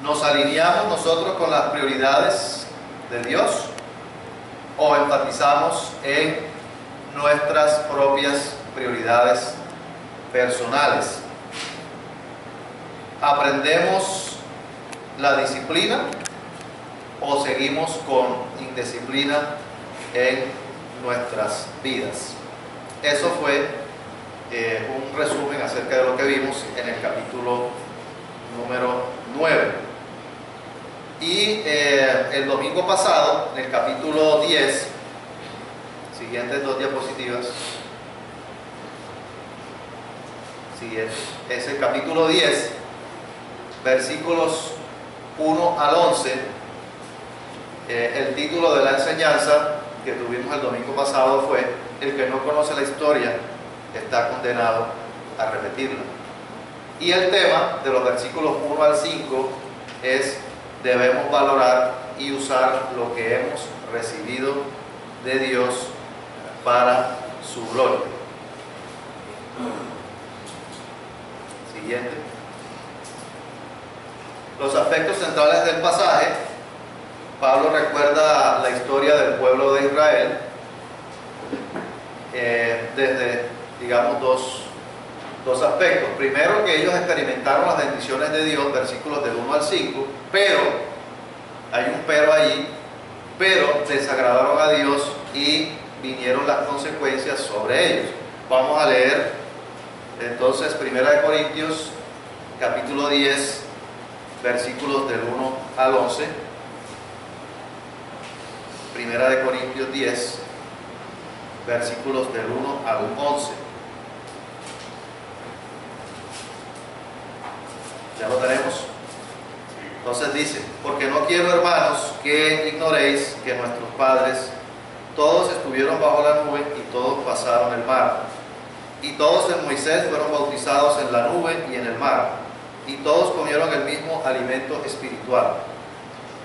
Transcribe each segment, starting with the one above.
¿Nos alineamos nosotros con las prioridades de Dios o enfatizamos en nuestras propias prioridades personales? ¿Aprendemos la disciplina o seguimos con indisciplina en nuestras vidas? Eso fue un resumen acerca de lo que vimos en el capítulo número 9. Y el domingo pasado, en el capítulo 10, siguientes dos diapositivas, siguiente, es el capítulo 10, versículos 1 al 11, el título de la enseñanza que tuvimos el domingo pasado fue: el que no conoce la historia está condenado a repetirla. Y el tema de los versículos 1 al 5 es: debemos valorar y usar lo que hemos recibido de Dios para su gloria. Siguiente. Los aspectos centrales del pasaje. Pablo recuerda la historia del pueblo de Israel desde, digamos, dos aspectos. Primero, que ellos experimentaron las bendiciones de Dios, versículos del 1 al 5, pero, hay un pero allí, pero desagradaron a Dios y vinieron las consecuencias sobre ellos. Vamos a leer entonces 1 Corintios capítulo 10, versículos del 1 al 11. 1 Corintios 10, versículos del 1 al 11. ¿Ya lo tenemos? Entonces dice: porque no quiero, hermanos, que ignoréis que nuestros padres todos estuvieron bajo la nube y todos pasaron el mar. Y todos en Moisés fueron bautizados en la nube y en el mar. Y todos comieron el mismo alimento espiritual.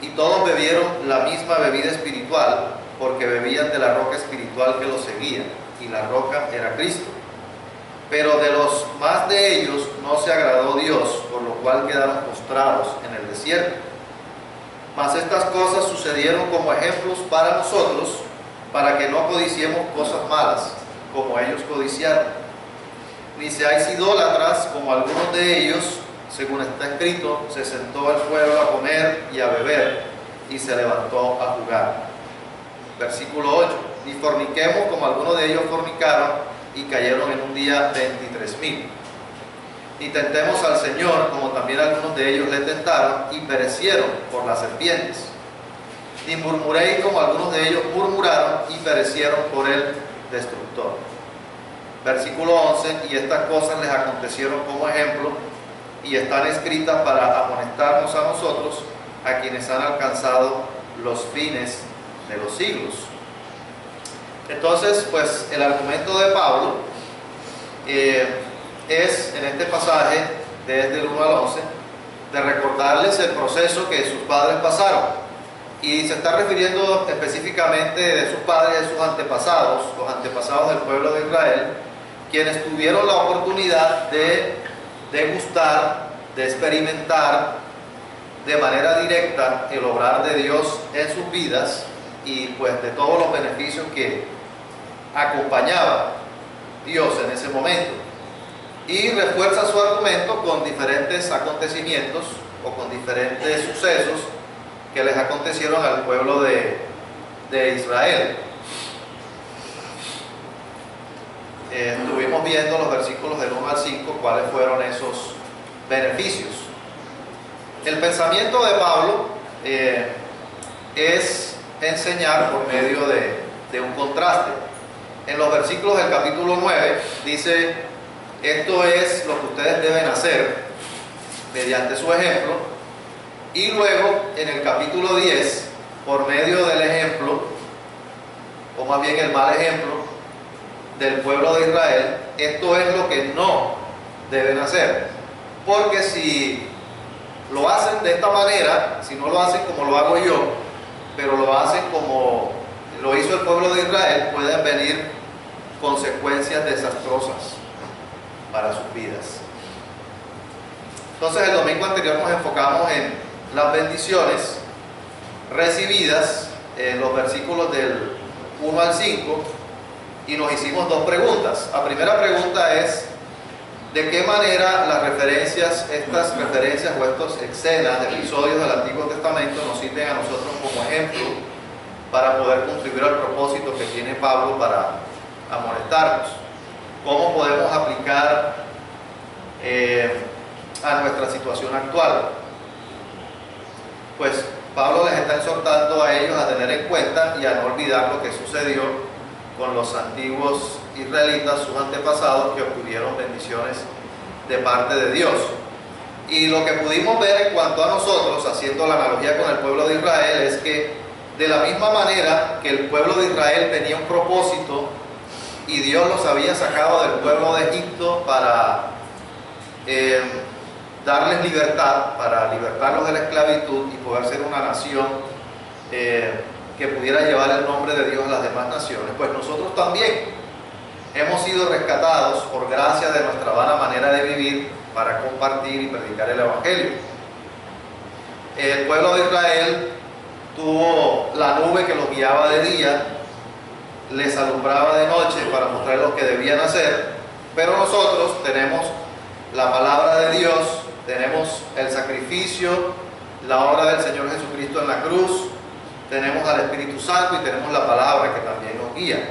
Y todos bebieron la misma bebida espiritual, porque bebían de la roca espiritual que los seguía, y la roca era Cristo. Pero de los más de ellos no se agradó Dios, por lo cual quedaron postrados en el desierto. Mas estas cosas sucedieron como ejemplos para nosotros, para que no codiciemos cosas malas, como ellos codiciaron. Ni seáis idólatras, como algunos de ellos, según está escrito: se sentó el pueblo a comer y a beber, y se levantó a jugar. Versículo 8. Ni forniquemos, como algunos de ellos fornicaron, y cayeron en un día 23,000. Ni tentemos al Señor, como también algunos de ellos le tentaron, y perecieron por las serpientes. Ni murmuréis, como algunos de ellos murmuraron, y perecieron por el destructor. Versículo 11. Y estas cosas les acontecieron como ejemplo, y están escritas para amonestarnos a nosotros, a quienes han alcanzado los fines de los siglos. Entonces, pues el argumento de Pablo es, en este pasaje, desde el 1 al 11, de recordarles el proceso que sus padres pasaron. Y se está refiriendo específicamente de sus padres y de sus antepasados, los antepasados del pueblo de Israel, quienes tuvieron la oportunidad de degustar, de experimentar de manera directa el obrar de Dios en sus vidas, y pues de todos los beneficios que acompañaba Dios en ese momento. Y refuerza su argumento con diferentes acontecimientos o con diferentes sucesos que les acontecieron al pueblo de Israel. Estuvimos viendo los versículos del 1 al 5 cuáles fueron esos beneficios. El pensamiento de Pablo es enseñar por medio de un contraste. En los versículos del capítulo 9 dice: esto es lo que ustedes deben hacer mediante su ejemplo. Y luego en el capítulo 10, por medio del ejemplo, o más bien el mal ejemplo del pueblo de Israel, esto es lo que no deben hacer. Porque si lo hacen de esta manera, si no lo hacen como lo hago yo, pero lo hacen como lo hizo el pueblo de Israel, pueden venir consecuencias desastrosas para sus vidas. Entonces, el domingo anterior nos enfocamos en las bendiciones recibidas en los versículos del 1 al 5 y nos hicimos dos preguntas. La primera pregunta es: ¿de qué manera las referencias, estas referencias o estas escenas, episodios del Antiguo Testamento nos sirven a nosotros como ejemplo para poder contribuir al propósito que tiene Pablo para amonestarnos? ¿Cómo podemos aplicar a nuestra situación actual? Pues Pablo les está exhortando a ellos a tener en cuenta y a no olvidar lo que sucedió con los antiguos israelitas, sus antepasados, que obtuvieron bendiciones de parte de Dios. Y lo que pudimos ver en cuanto a nosotros, haciendo la analogía con el pueblo de Israel, es que de la misma manera que el pueblo de Israel tenía un propósito y Dios los había sacado del pueblo de Egipto para darles libertad, para libertarlos de la esclavitud y poder ser una nación que pudiera llevar el nombre de Dios a las demás naciones, pues nosotros también hemos sido rescatados por gracia de nuestra vana manera de vivir para compartir y predicar el Evangelio. El pueblo de Israel tuvo la nube que los guiaba de día, les alumbraba de noche para mostrar lo que debían hacer, pero nosotros tenemos la palabra de Dios, tenemos el sacrificio, la obra del Señor Jesucristo en la cruz, tenemos al Espíritu Santo y tenemos la palabra que también nos guía.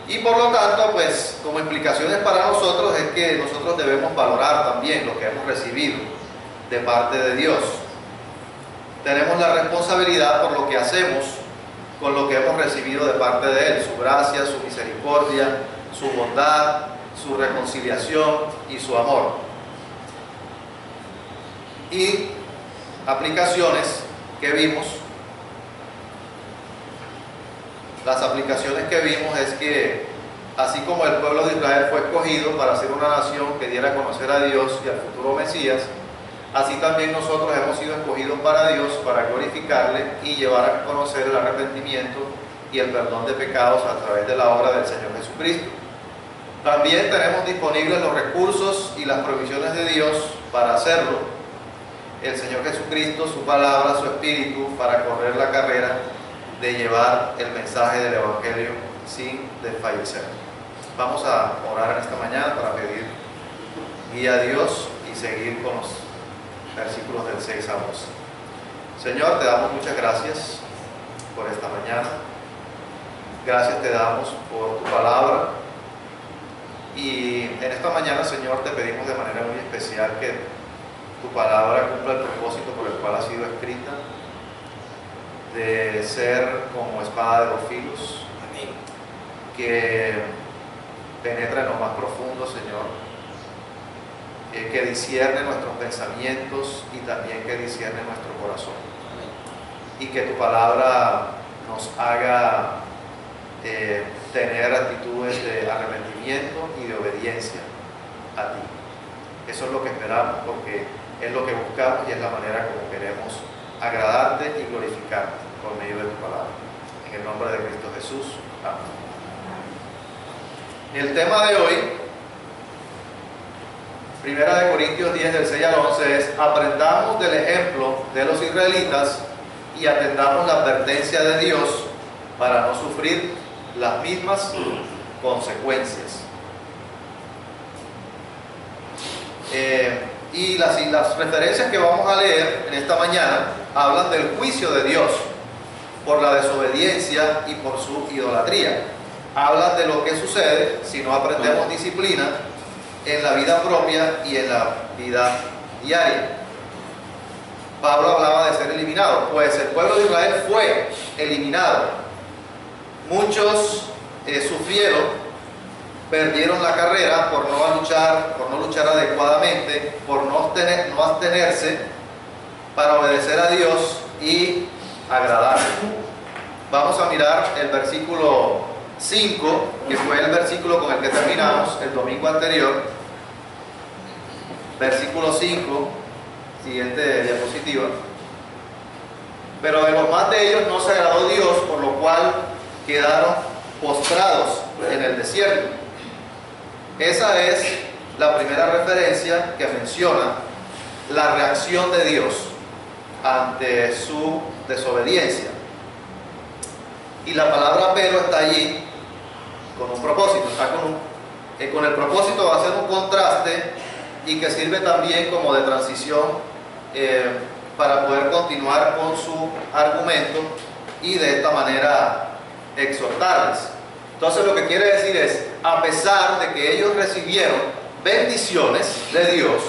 Y por lo tanto, pues como implicaciones para nosotros es que nosotros debemos valorar también lo que hemos recibido de parte de Dios. Tenemos la responsabilidad por lo que hacemos con lo que hemos recibido de parte de Él, su gracia, su misericordia, su bondad, su reconciliación y su amor. Y aplicaciones que vimos, las aplicaciones que vimos es que así como el pueblo de Israel fue escogido para ser una nación que diera a conocer a Dios y al futuro Mesías, así también nosotros hemos sido escogidos para Dios, para glorificarle y llevar a conocer el arrepentimiento y el perdón de pecados a través de la obra del Señor Jesucristo. También tenemos disponibles los recursos y las provisiones de Dios para hacerlo. El Señor Jesucristo, su palabra, su espíritu, para correr la carrera de llevar el mensaje del Evangelio sin desfallecer. Vamos a orar en esta mañana para pedir guía a Dios y seguir con los versículos del 6 a 11. Señor, te damos muchas gracias por esta mañana. Gracias te damos por tu palabra. Y en esta mañana, Señor, te pedimos de manera muy especial que tu palabra cumpla el propósito por el cual ha sido escrita, de ser como espada de dos filos, que penetra en lo más profundo, Señor, que discierne nuestros pensamientos y también que discierne nuestro corazón. Y que tu palabra nos haga tener actitudes de arrepentimiento y de obediencia a ti. Eso es lo que esperamos, porque es lo que buscamos y es la manera como queremos agradarte y glorificarte por medio de tu palabra. En el nombre de Cristo Jesús. Amén. El tema de hoy, 1 Corintios 10 del 6 al 11, es: aprendamos del ejemplo de los israelitas y atendamos la advertencia de Dios para no sufrir las mismas consecuencias. Y las referencias que vamos a leer en esta mañana hablan del juicio de Dios por la desobediencia y por su idolatría. Hablan de lo que sucede si no aprendemos disciplina en la vida propia y en la vida diaria. Pablo hablaba de ser eliminado, pues el pueblo de Israel fue eliminado. Muchos sufrieron, perdieron la carrera por no luchar adecuadamente, por no abstenerse para obedecer a Dios y agradarle. Vamos a mirar el versículo 5, que fue el versículo con el que terminamos el domingo anterior. Versículo 5, siguiente diapositiva. Pero de los más de ellos no se agradó Dios, por lo cual quedaron postrados en el desierto. Esa es la primera referencia que menciona la reacción de Dios ante su desobediencia. Y la palabra pero está allí con un propósito, está con el propósito de hacer un contraste y que sirve también como de transición para poder continuar con su argumento y de esta manera exhortarles. Entonces lo que quiere decir es, a pesar de que ellos recibieron bendiciones de Dios,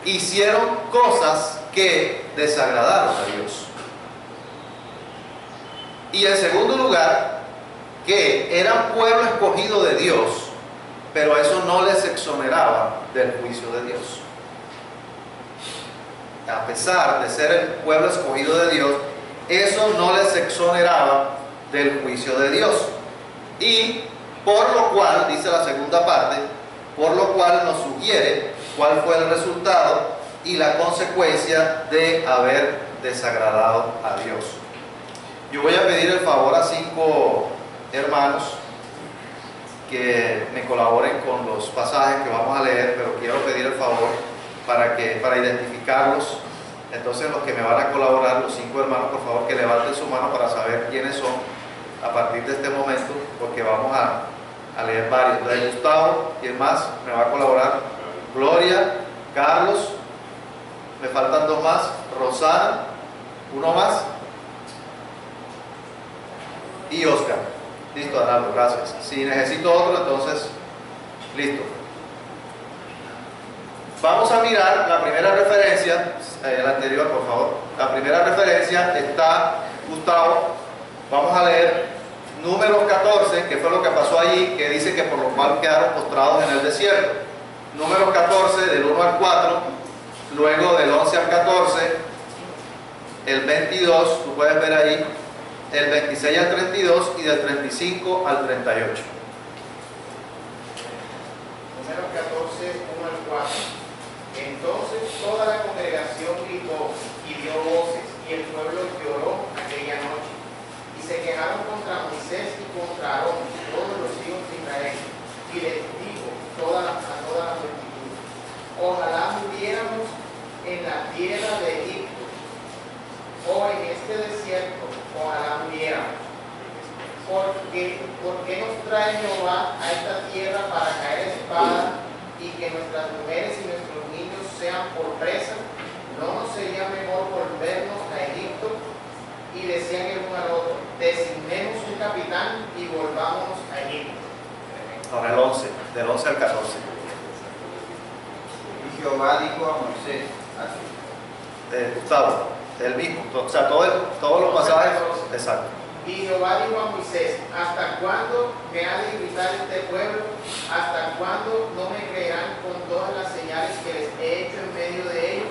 hicieron cosas que desagradaron a Dios. Y en segundo lugar, que eran pueblo escogido de Dios, pero eso no les exoneraba del juicio de Dios. A pesar de ser el pueblo escogido de Dios, eso no les exoneraba del juicio de Dios. Y por lo cual, dice la segunda parte, por lo cual nos sugiere cuál fue el resultado y la consecuencia de haber desagradado a Dios. Yo voy a pedir el favor a 5 hermanos que me colaboren con los pasajes que vamos a leer, pero quiero pedir el favor para identificarlos. Entonces los que me van a colaborar, los 5 hermanos, por favor que levanten su mano para saber quiénes son a partir de este momento, porque vamos a leer varios. Entonces Gustavo, ¿quién más me va a colaborar? Gloria, Carlos, me faltan 2 más, Rosana, 1 más, y Oscar. Listo, Arnaldo, gracias. Si necesito otro, entonces, listo. Vamos a mirar la primera referencia, la anterior, por favor. La primera referencia está, Gustavo, vamos a leer Números 14, que fue lo que pasó allí, que dice que por lo cual quedaron postrados en el desierto. Números 14, del 1 al 4, luego del 11 al 14, el 22, tú puedes ver ahí, el 26 al 32 y del 35 al 38. Números 14, 1 al 4. Entonces toda la congregación gritó y dio voces, y el pueblo lloró aquella noche. Y se quejaron contra Moisés y contra Aarón, todos los hijos de Israel. Y les dijo a toda la multitud: ojalá muriéramos en la tierra de Egipto, o en este desierto, ojalá muriéramos. ¿Por qué nos trae Jehová a esta tierra para caer a espada y que nuestras mujeres y nuestros niños sean por presa? ¿No nos sería mejor volvernos a Egipto? Y decían el uno al otro: designemos un capitán y volvámonos a Egipto. Ahora el 11, del 11 al 14. Y Jehová dijo a Moisés, así. Gustavo, el mismo, o sea, todos los pasajes, exacto. Y Jehová dijo a Moisés: ¿hasta cuándo me ha de irritar este pueblo? ¿Hasta cuándo no me creerán con todas las señales que les he hecho en medio de ellos?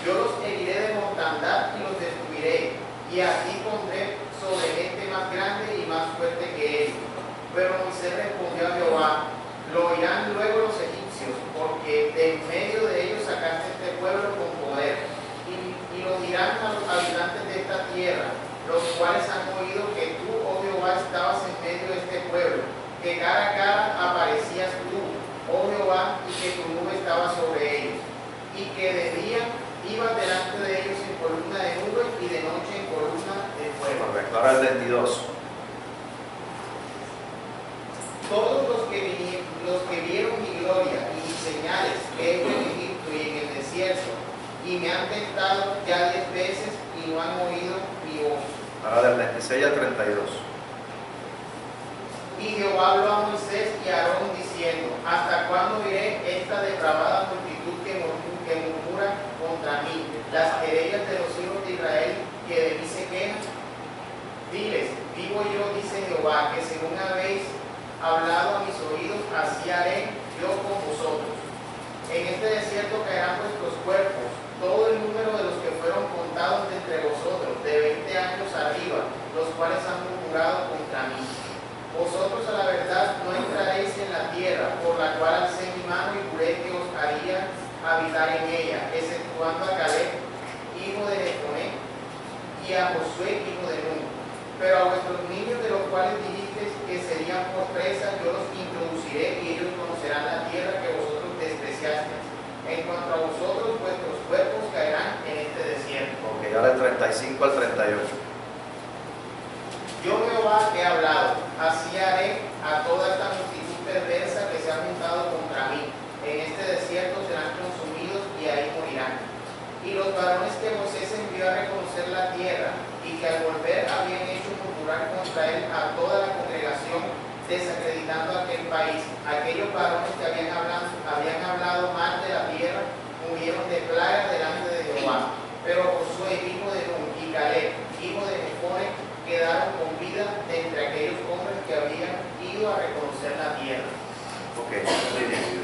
Yo los heriré de mortandad y los destruiré, y aquí pondré sobre gente más grande y más fuerte que ellos. Pero Moisés respondió a Jehová: lo oirán luego los egipcios, porque de en medio de ellos sacaste este pueblo con poder. Y lo dirán a los habitantes de esta tierra, los cuales han oído que tú, oh Jehová, estabas en medio de este pueblo, que cara a cara aparecías tú, oh Jehová, y que tu nube estaba sobre ellos, y que de día ibas delante de ellos en columna de nube y de noche en columna de fuego. Correcto, ahora el 22. Todos los que vieron mi gloria y mis señales que he hecho en Egipto y en el desierto, y me han tentado ya 10 veces y no han oído mi voz. Ahora del 26 al 32. Y Jehová habló a Moisés y a Aarón diciendo: ¿hasta cuándo iré esta depravada multitud que murmura contra mí, las querellas de los hijos de Israel que de mí se quejan? Diles: vivo yo, dice Jehová, que según habéis hablado a mis oídos, así haré yo con vosotros. En este desierto caerán vuestros cuerpos, todo el número de los que fueron contados de entre vosotros, de 20 años arriba, los cuales han murmurado contra mí. Vosotros a la verdad no entraréis en la tierra, por la cual alcé mi mano y juré que os haría habitar en ella, exceptuando a Caleb, hijo de Jefone, y a Josué, hijo de Nun. Pero a vuestros niños, de los cuales dijisteis que serían por presa, yo los introduciré y ellos conocerán la tierra que vosotros despreciasteis. en cuanto a vosotros, vuestros cuerpos caerán en este desierto. Ok, ahora el 35 al 38. Yo Jehová he hablado, así haré a toda esta multitud perversa que se ha juntado contra mí. En este desierto serán consumidos y ahí morirán. Y los varones que Moisés envió a reconocer la tierra y que al volver habían hecho murmurar contra él a toda la congregación, desacreditando aquel país, aquellos varones que habían hablado mal de la tierra, murieron de plaga delante de Jehová. Pero Josué, hijo de Nun, y Caleb, hijo de Jefone, quedaron con vida de entre aquellos hombres que habían ido a reconocer la tierra. Ok, muy bien.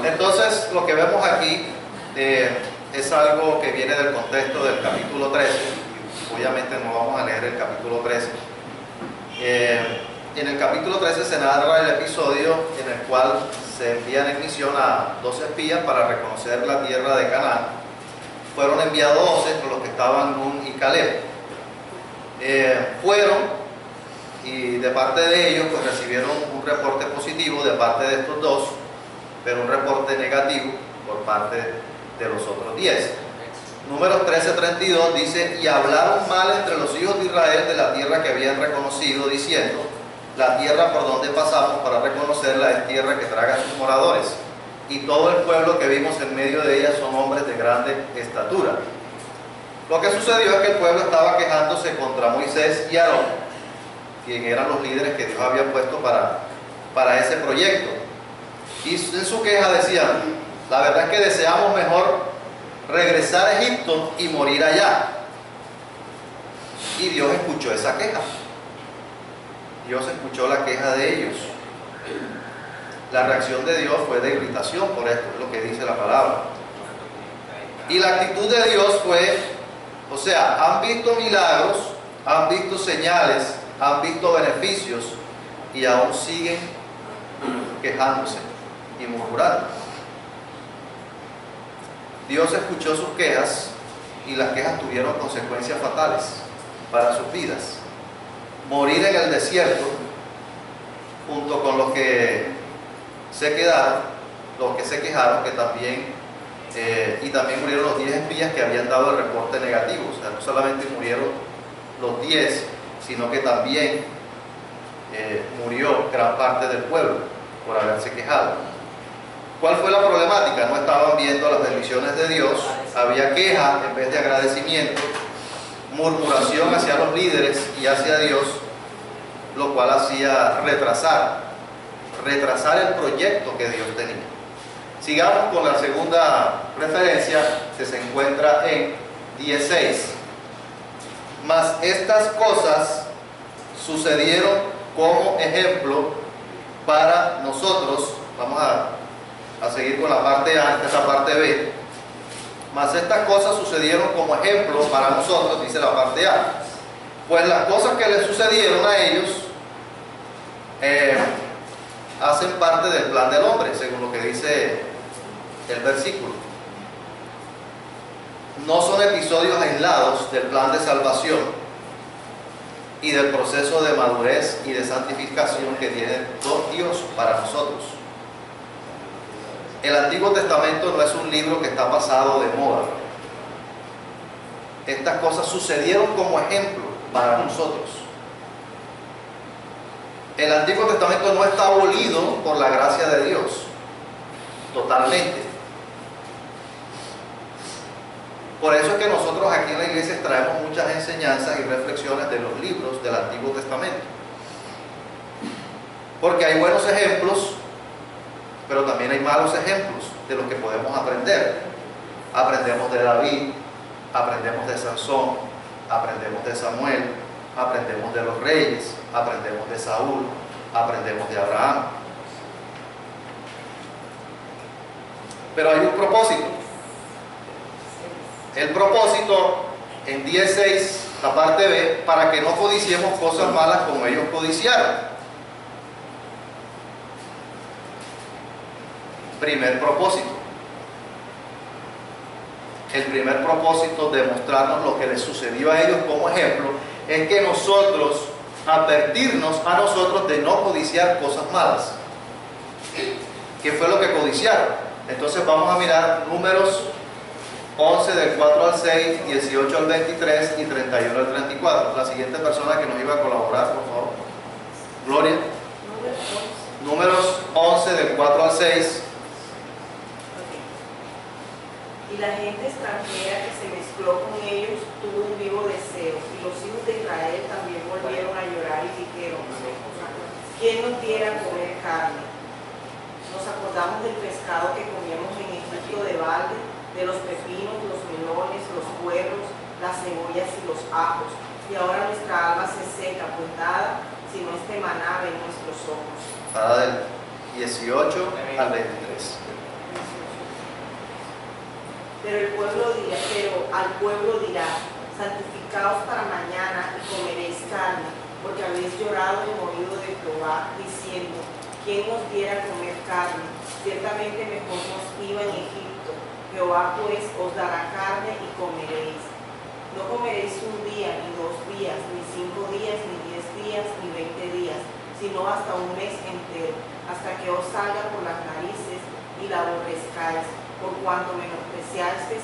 Entonces, lo que vemos aquí es algo que viene del contexto del capítulo 13. Obviamente no vamos a leer el capítulo 13. En el capítulo 13 se narra el episodio en el cual se envían en misión a 12 espías para reconocer la tierra de Canaán. Fueron enviados 12, entre los que estaban Nun y Caleb. Fueron y de parte de ellos pues recibieron un reporte positivo de parte de estos dos, pero un reporte negativo por parte de los otros 10. Números 13:32 dice: y hablaron mal entre los hijos de Israel de la tierra que habían reconocido, diciendo: la tierra por donde pasamos para reconocerla es tierra que traga a sus moradores, y todo el pueblo que vimos en medio de ella son hombres de grande estatura. Lo que sucedió es que el pueblo estaba quejándose contra Moisés y Aarón, quien eran los líderes que Dios había puesto para ese proyecto. Y en su queja decían: la verdad es que deseamos mejor regresar a Egipto y morir allá. Y Dios escuchó esa queja. Dios escuchó la queja de ellos. La reacción de Dios fue de irritación por esto, es lo que dice la palabra. Y la actitud de Dios fue, o sea, han visto milagros, han visto señales, han visto beneficios y aún siguen quejándose y murmurando. Dios escuchó sus quejas y las quejas tuvieron consecuencias fatales para sus vidas. Morir en el desierto junto con los que se quedaron, los que se quejaron, que también y también murieron los 10 espías que habían dado el reporte negativo. O sea, no solamente murieron los 10, sino que también murió gran parte del pueblo por haberse quejado. ¿Cuál fue la problemática? No estaban viendo las bendiciones de Dios, había queja en vez de agradecimiento, murmuración hacia los líderes y hacia Dios, lo cual hacía retrasar el proyecto que Dios tenía. Sigamos con la segunda referencia, que se encuentra en 10:6. Mas estas cosas sucedieron como ejemplo para nosotros. Vamos a seguir con la parte A, esta es la parte B. Mas estas cosas sucedieron como ejemplo para nosotros, dice la parte A. Pues las cosas que les sucedieron a ellos hacen parte del plan del hombre, según lo que dice el versículo. No son episodios aislados del plan de salvación y del proceso de madurez y de santificación que tiene Dios para nosotros. El Antiguo Testamento no es un libro que está pasado de moda. Estas cosas sucedieron como ejemplo para nosotros. El Antiguo Testamento no está abolido por la gracia de Dios, totalmente. Por eso es que nosotros aquí en la iglesia traemos muchas enseñanzas y reflexiones de los libros del Antiguo Testamento. Porque hay buenos ejemplos, pero también hay malos ejemplos de los que podemos aprender. Aprendemos de David, aprendemos de Sansón, aprendemos de Samuel, aprendemos de los reyes, aprendemos de Saúl, aprendemos de Abraham. Pero hay un propósito. El propósito en 10:6, la parte B, para que no codiciemos cosas malas como ellos codiciaron. Primer propósito. El primer propósito de mostrarnos lo que les sucedió a ellos como ejemplo es que nosotros, advertirnos a nosotros de no codiciar cosas malas. ¿Qué fue lo que codiciaron? Entonces vamos a mirar números 11 del 4 al 6, 18 al 23 y 31 al 34. La siguiente persona que nos iba a colaborar, por favor. Gloria. Números 11 del 4 al 6. Y la gente extranjera que se mezcló con ellos tuvo un vivo deseo, y los hijos de Israel también volvieron a llorar y dijeron: ¿quién nos diera a comer carne? Nos acordamos del pescado que comíamos en Egipto de balde, de los pepinos, los melones, los puerros, las cebollas y los ajos, y ahora nuestra alma se seca, pues nada sino este maná en nuestros ojos. Para del 18 al 23. Pero al pueblo dirá: santificaos para mañana y comeréis carne, porque habéis llorado y morido de Jehová, diciendo: ¿quién nos diera a comer carne? Ciertamente mejor nos iba en Egipto. Jehová pues os dará carne y comeréis. No comeréis un día, ni 2 días, ni 5 días, ni 10 días, ni 20 días, sino hasta un mes entero, hasta que os salga por las narices y la aborrezcáis, por cuanto menospreciasteis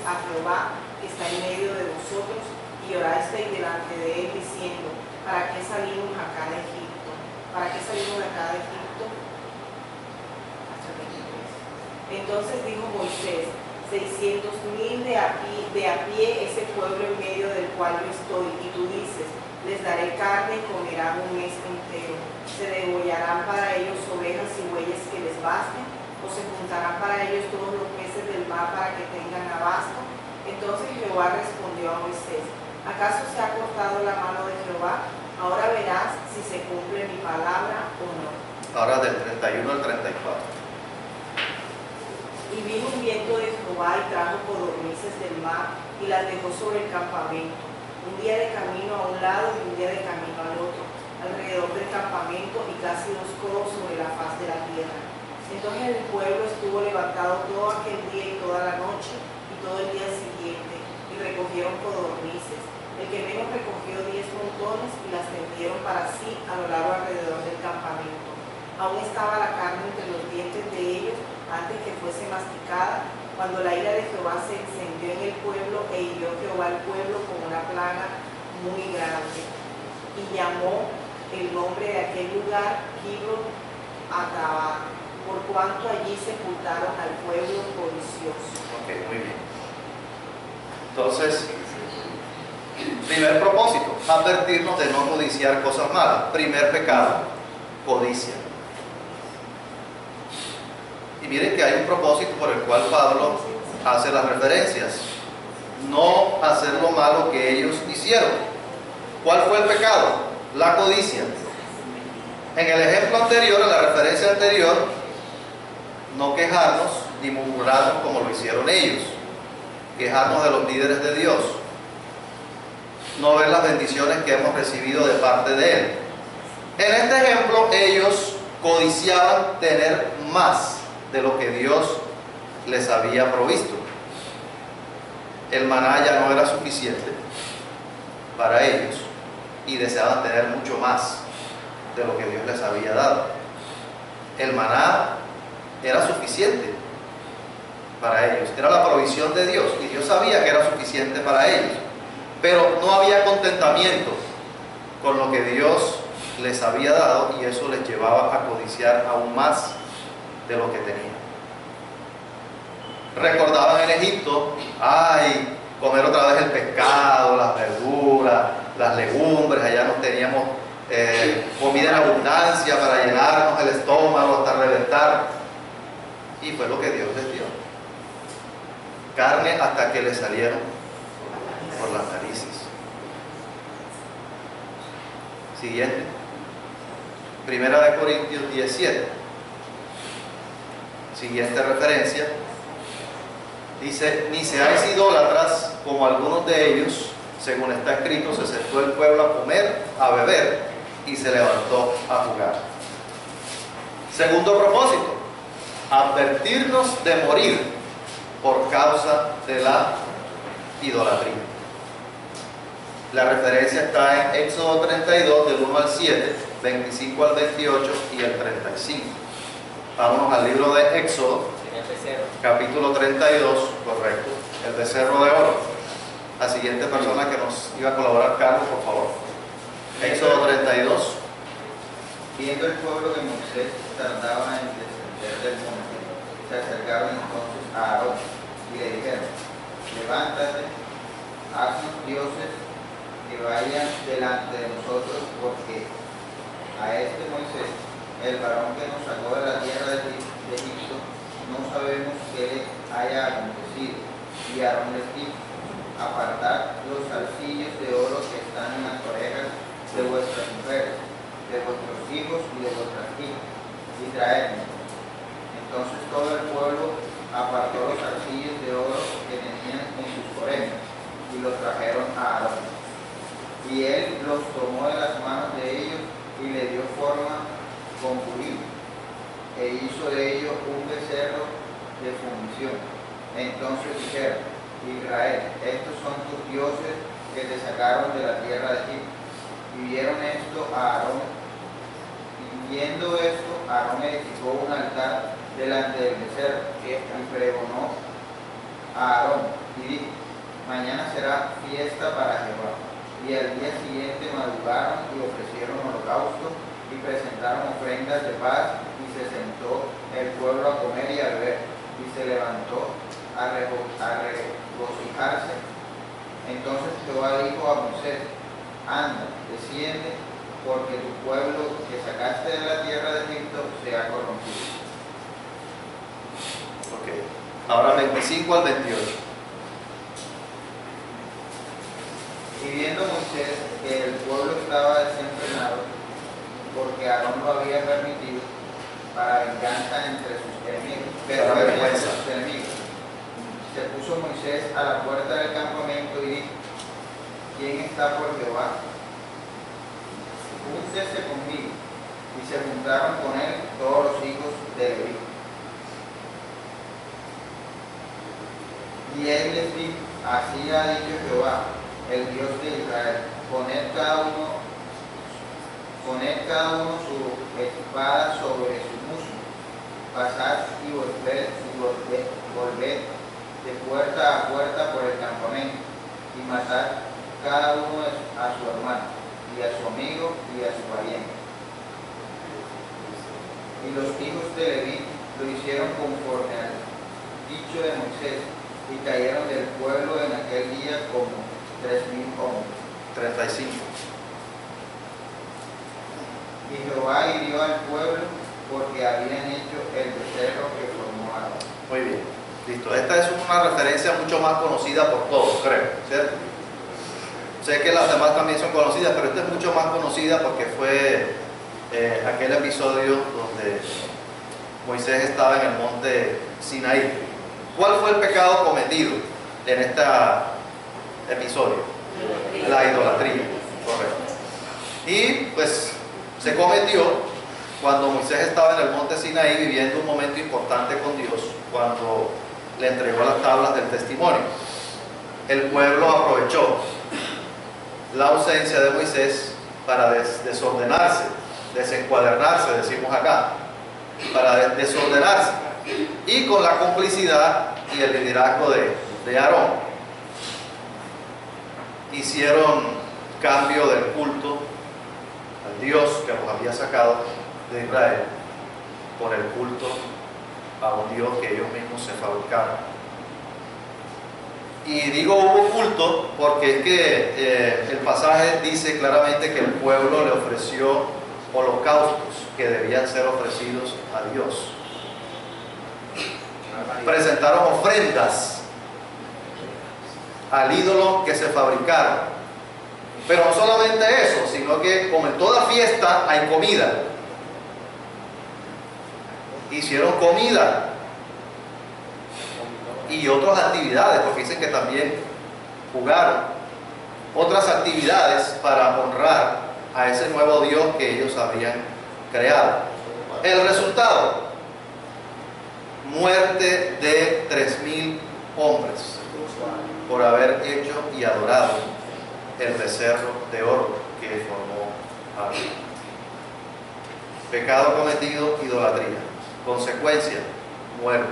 a Jehová que está en medio de vosotros, y orasteis delante de él diciendo: ¿para qué salimos acá de Egipto? ¿Para qué salimos de acá de Egipto? Entonces dijo Moisés: 600,000 de a pie ese pueblo en medio del cual yo estoy, y tú dices: les daré carne y comerán un mes entero. Se degollarán para ellos ovejas y bueyes que les basten, o se juntarán para ellos todos los peces del mar para que tengan abasto. Entonces Jehová respondió a Moisés: ¿acaso se ha cortado la mano de Jehová? Ahora verás si se cumple mi palabra o no. Ahora del 31 al 34. Y vino un viento de Jehová y trajo codornices del mar y las dejó sobre el campamento, un día de camino a un lado y un día de camino al otro, alrededor del campamento, y casi 2 codos sobre la faz de la tierra. Entonces el pueblo estuvo levantado todo aquel día y toda la noche y todo el día siguiente, y recogieron codornices. El que menos recogió 10 montones y las tendieron para sí a lo largo alrededor del campamento. Aún estaba la carne entre los dientes de ellos antes que fuese masticada, cuando la ira de Jehová se encendió en el pueblo, e hirió Jehová al pueblo con una plaga muy grande. Y llamó el nombre de aquel lugar Kibroth Hattaavah, por cuanto allí sepultaron al pueblo codicioso. Ok, muy bien. Entonces, primer propósito: advertirnos de no codiciar cosas malas. Primer pecado: codicia. Y miren que hay un propósito por el cual Pablo hace las referencias: no hacer lo malo que ellos hicieron. ¿Cuál fue el pecado? La codicia. En el ejemplo anterior, en la referencia anterior, no quejarnos ni murmurarnos como lo hicieron ellos. Quejarnos de los líderes de Dios. No ver las bendiciones que hemos recibido de parte de Él. En este ejemplo, ellos codiciaban tener más de lo que Dios les había provisto. El maná ya no era suficiente para ellos y deseaban tener mucho más de lo que Dios les había dado. El maná era suficiente para ellos, era la provisión de Dios, y Dios sabía que era suficiente para ellos, pero no había contentamiento con lo que Dios les había dado, y eso les llevaba a codiciar aún más de lo que tenían. Recordaban en Egipto: ay, comer otra vez el pescado, las verduras, las legumbres. Allá no teníamos comida en abundancia para llenarnos el estómago hasta reventar. Y fue lo que Dios les dio: carne hasta que les salieron por las narices. Siguiente. Primera de Corintios 17. Siguiente referencia. Dice: ni seáis idólatras como algunos de ellos, según está escrito, se sentó el pueblo a comer, a beber, y se levantó a jugar. Segundo propósito: advertirnos de morir por causa de la idolatría. La referencia está en Éxodo 32, del 1 al 7, 25 al 28 y el 35. Vámonos al libro de Éxodo, En el becerro. capítulo 32, correcto, el becerro de oro. La siguiente persona que nos iba a colaborar, Carlos, por favor. Éxodo 32. Viendo el pueblo que Moisés tardaba en descender del monte, se acercaron entonces a Aarón y le dijeron: levántate, haznos dioses que vayan delante de nosotros, porque a este Moisés, el varón que nos sacó de la tierra de Egipto, no sabemos qué le haya acontecido. Y Aarón les dijo: apartad los zarcillos de oro que están en las orejas de vuestras mujeres, de vuestros hijos y de vuestras hijas, y traedme. Entonces todo el pueblo apartó los zarcillos de oro que tenían en sus orejas, y los trajeron a Aarón. Y él los tomó de las manos de ellos y le dio forma con purín, e hizo de ellos un becerro de fundición. Entonces dijeron: Israel, estos son tus dioses que te sacaron de la tierra de Egipto. Y vieron esto a Aarón, y viendo esto, Aarón edificó un altar delante del becerro, y pregonó a Aarón, y dijo: mañana será fiesta para Jehová. Y al día siguiente madrugaron y ofrecieron holocausto y presentaron ofrendas de paz, y se sentó el pueblo a comer y a beber, y se levantó a regocijarse. Entonces Jehová dijo a Moisés: anda, desciende, porque tu pueblo que sacaste de la tierra de Egipto se ha corrompido. Ok. Ahora 25 al 28. Y viendo Moisés que el pueblo estaba desenfrenado, porque Aarón lo había permitido, para venganza entre sus enemigos, se puso Moisés a la puerta del campamento y dijo: ¿quién está por Jehová? Júntese conmigo. Y se juntaron con él todos los hijos de Leví. Y él les dijo: así ha dicho Jehová, el Dios de Israel: poned cada uno su espada sobre su muslo, pasad y volved de puerta a puerta por el campamento, y matad cada uno a su hermano, y a su amigo, y a su pariente. Y los hijos de Leví lo hicieron conforme al dicho de Moisés, y cayeron del pueblo en aquel día como 3,000 hombres. 35. Y Jehová hirió al pueblo porque habían hecho el becerro que formó Aarón. Muy bien, listo. Esta es una referencia mucho más conocida por todos, creo, ¿cierto? Sé que las demás también son conocidas, pero esta es mucho más conocida porque fue aquel episodio donde Moisés estaba en el monte Sinaí. ¿Cuál fue el pecado cometido en este episodio? La idolatría, correcto. Y pues se cometió cuando Moisés estaba en el monte Sinaí viviendo un momento importante con Dios, cuando le entregó las tablas del testimonio. El pueblo aprovechó la ausencia de Moisés para desordenarse, desencuadernarse, decimos acá, para desordenarse, y con la complicidad y el liderazgo de Aarón hicieron cambio del culto al Dios que los había sacado de Israel por el culto a un Dios que ellos mismos se fabricaron. Y digo hubo culto porque es que el pasaje dice claramente que el pueblo le ofreció holocaustos que debían ser ofrecidos a Dios. Presentaron ofrendas al ídolo que se fabricaron. Pero no solamente eso, sino que como en toda fiesta hay comida. Hicieron comida y otras actividades, porque dicen que también jugaron otras actividades para honrar a ese nuevo Dios que ellos habían creado. El resultado: muerte de 3,000 hombres por haber hecho y adorado el becerro de oro que formó Aarón. Pecado cometido, idolatría. Consecuencia, muerte.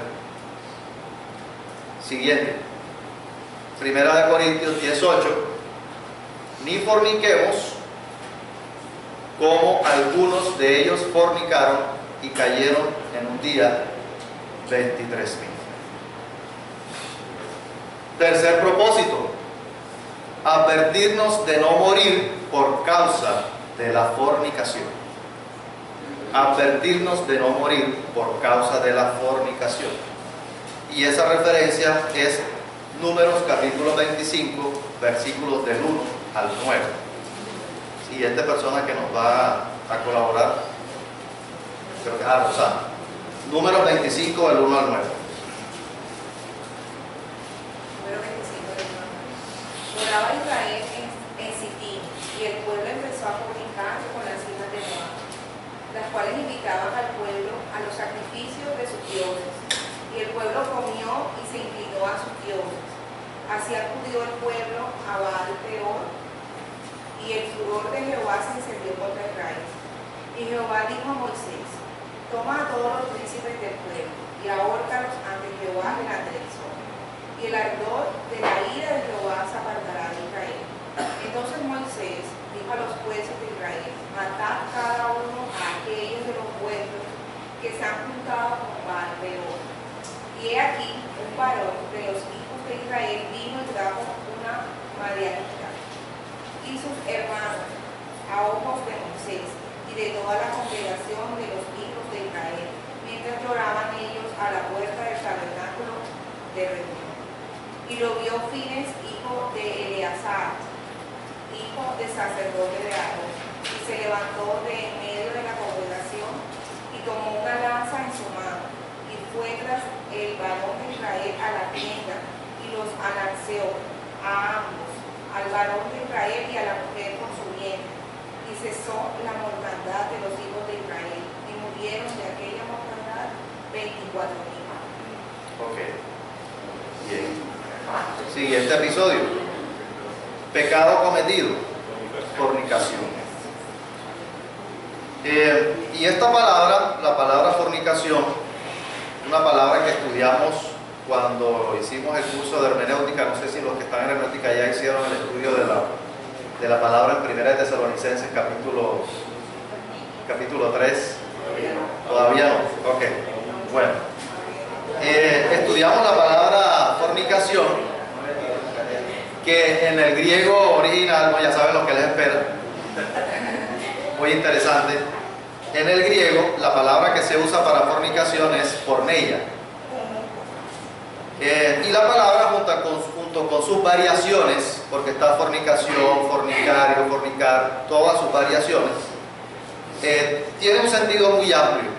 Siguiente. Primera de Corintios 18. Ni forniquemos como algunos de ellos fornicaron y cayeron en un día 23,000. Tercer propósito, advertirnos de no morir por causa de la fornicación. Advertirnos de no morir por causa de la fornicación. Y esa referencia es Números capítulo 25, versículos del 1 al 9. Siguiente persona que nos va a colaborar, creo que es Rosana. Números 25, del 1 al 9. Número 25 del 1 al 9. Moraba Israel en Sitín, y el pueblo empezó a fornicar con las hijas de Moab, las cuales invitaban al pueblo a los sacrificios de sus dioses. Y el pueblo comió y se inclinó a sus dioses. Así acudió el pueblo a Baal Peor, y el furor de Jehová se encendió contra Israel. Y Jehová dijo a Moisés: toma a todos los príncipes del pueblo y ahórcalos ante Jehová delante del sol. Y el ardor de la ira de Jehová se apartará de Israel. Entonces Moisés dijo a los jueces de Israel: matad cada uno a aquellos de los vuestros que se han juntado con Baal Peor. Y he aquí, un varón de los hijos de Israel vino y trajo una madianita y sus hermanos a ojos de Moisés y de toda la congregación de los hijos de Israel, mientras lloraban ellos a la puerta del tabernáculo de reunión. Y lo vio Fines, hijo de Eleazar, hijo de sacerdote de Aarón, y se levantó de en medio de la congregación y tomó una lanza en su mano, y fue tras el varón de Israel a la tienda, y los alanceó a ambos, al varón de Israel y a la mujer con su vientre, y cesó la mortandad de los hijos de Israel, y murieron de aquella mortandad 24,000. Ok. Bien. Siguiente episodio. Pecado cometido. Fornicación. Y esta palabra, la palabra fornicación, una palabra que estudiamos cuando hicimos el curso de hermenéutica. No sé si los que están en hermenéutica ya hicieron el estudio de la palabra en 1 de Tesalonicenses capítulo 3. Todavía no. Ok. Bueno. Estudiamos la palabra fornicación, que en el griego original, pues ya saben lo que les espera. Muy interesante. En el griego, la palabra que se usa para fornicación es porneia. Y la palabra, junto con sus variaciones, porque está fornicación, fornicario, fornicar, todas sus variaciones, tiene un sentido muy amplio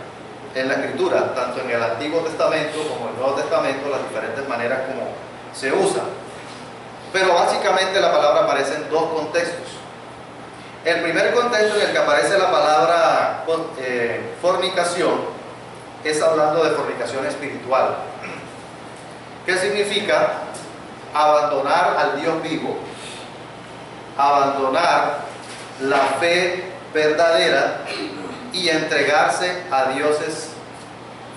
en la Escritura, tanto en el Antiguo Testamento como en el Nuevo Testamento, las diferentes maneras como se usa. Pero básicamente la palabra aparece en dos contextos. El primer contexto en el que aparece la palabra fornicación es hablando de fornicación espiritual. ¿Qué significa? Abandonar al Dios vivo, abandonar la fe verdadera y entregarse a dioses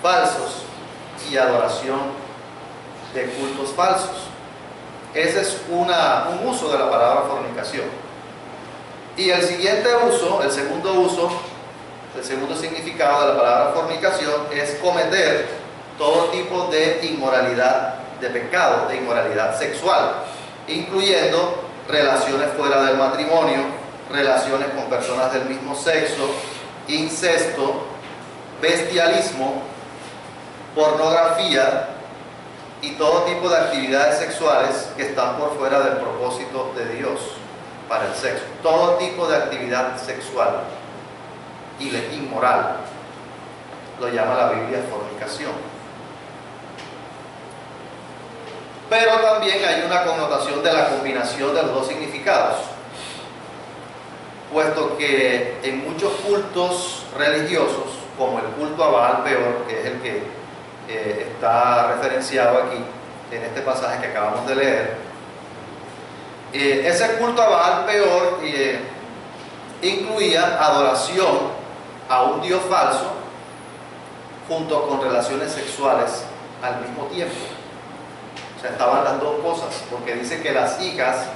falsos y adoración de cultos falsos. Ese es un uso de la palabra fornicación. Y el siguiente uso, el segundo significado de la palabra fornicación es cometer todo tipo de inmoralidad, de pecado, de inmoralidad sexual, incluyendo relaciones fuera del matrimonio, relaciones con personas del mismo sexo, incesto, bestialismo, pornografía y todo tipo de actividades sexuales que están por fuera del propósito de Dios para el sexo. Todo tipo de actividad sexual inmoral lo llama la Biblia fornicación. Pero también hay una connotación de la combinación de los dos significados, puesto que en muchos cultos religiosos, como el culto a Baal Peor, que es el que está referenciado aquí en este pasaje que acabamos de leer, ese culto a Baal Peor incluía adoración a un dios falso, junto con relaciones sexuales al mismo tiempo. O sea, estaban las dos cosas, porque dice que las hijas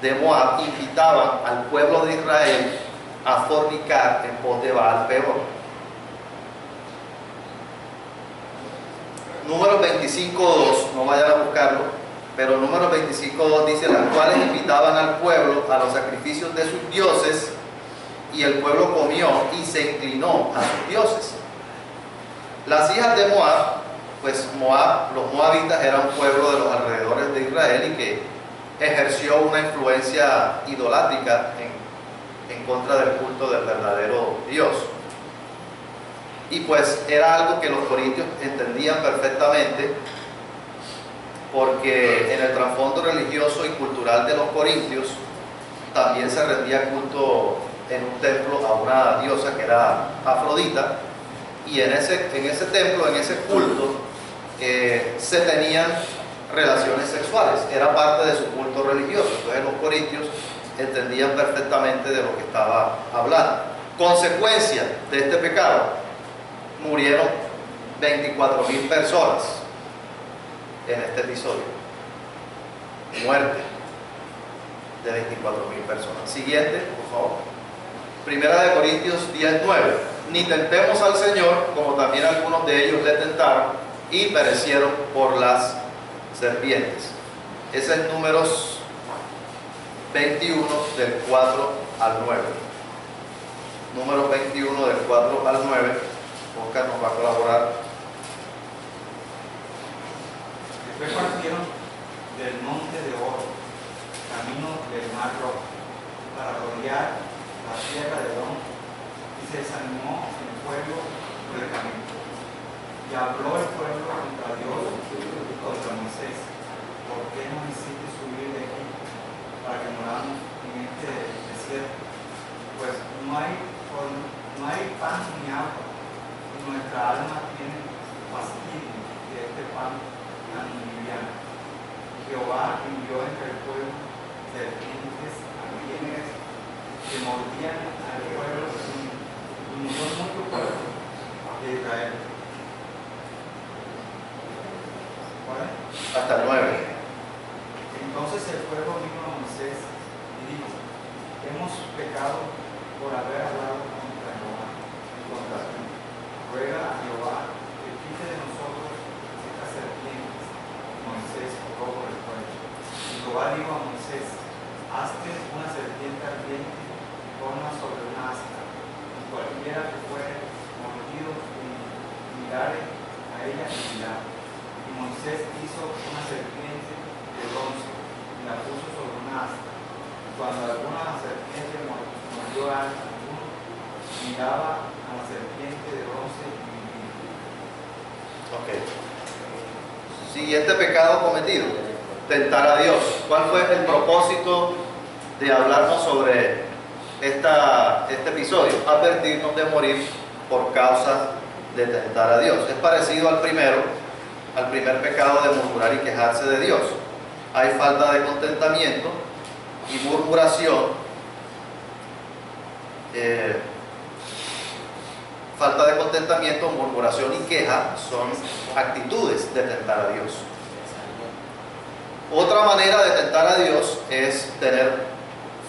de Moab invitaban al pueblo de Israel a fornicar en pos de Baal Peor. Números 25:2, no vayan a buscarlo, pero números 25:2 dice: las cuales invitaban al pueblo a los sacrificios de sus dioses, y el pueblo comió y se inclinó a sus dioses. Las hijas de Moab, pues Moab, los moabitas eran un pueblo de los alrededores de Israel y que ejerció una influencia idolátrica en contra del culto del verdadero Dios. Y pues era algo que los corintios entendían perfectamente, porque en el trasfondo religioso y cultural de los corintios también se rendía culto en un templo a una diosa que era Afrodita, y en ese templo, en ese culto, se tenían relaciones sexuales, era parte de su culto religioso. Entonces los corintios entendían perfectamente de lo que estaba hablando. Consecuencia de este pecado: murieron 24,000 personas en este episodio. Muerte de 24,000 personas. Siguiente, por favor. Primera de Corintios 10:9. Ni tentemos al Señor, como también algunos de ellos le tentaron y perecieron por las serpientes. Ese es Números 21 del 4 al 9. Números 21 del 4 al 9. Oscar nos va a colaborar. Después partieron del monte de Oro, camino del Mar Rojo, para rodear la tierra de Edom, y se desanimó el pueblo por el camino. Y habló el pueblo contra Dios y contra Moisés: ¿por qué nos hiciste subir de Egipto para que moramos en este desierto? Pues no hay pan ni agua, y nuestra alma tiene fastidio de este pan tan liviano. Jehová envió entre el pueblo serpientes hambrientas que mordían al pueblo, y murió mucho pueblo de Israel. ¿Cuál? Hasta el 9. Entonces el pueblo vino a Moisés y dijo: hemos pecado por haber hablado contra Jehová y contra ti. Ruega a Jehová que quite de nosotros estas serpientes. Moisés oró por el pueblo. Y Jehová dijo a Moisés: hazte una serpiente ardiente y ponla sobre una asta, y cualquiera que fuere mordido y mirare a ella vivirá. Y Moisés hizo una serpiente de bronce y la puso sobre una asta. Y cuando alguna serpiente mordió a alguno, miraba a la serpiente de bronce y vivía. Ok. Siguiente pecado cometido: tentar a Dios. ¿Cuál fue el propósito de hablarnos sobre este episodio? Advertirnos de morir por causa de tentar a Dios. Es parecido al primer pecado de murmurar y quejarse de Dios. Hay falta de contentamiento y murmuración. Falta de contentamiento, murmuración y queja son actitudes de tentar a Dios. Otra manera de tentar a Dios es tener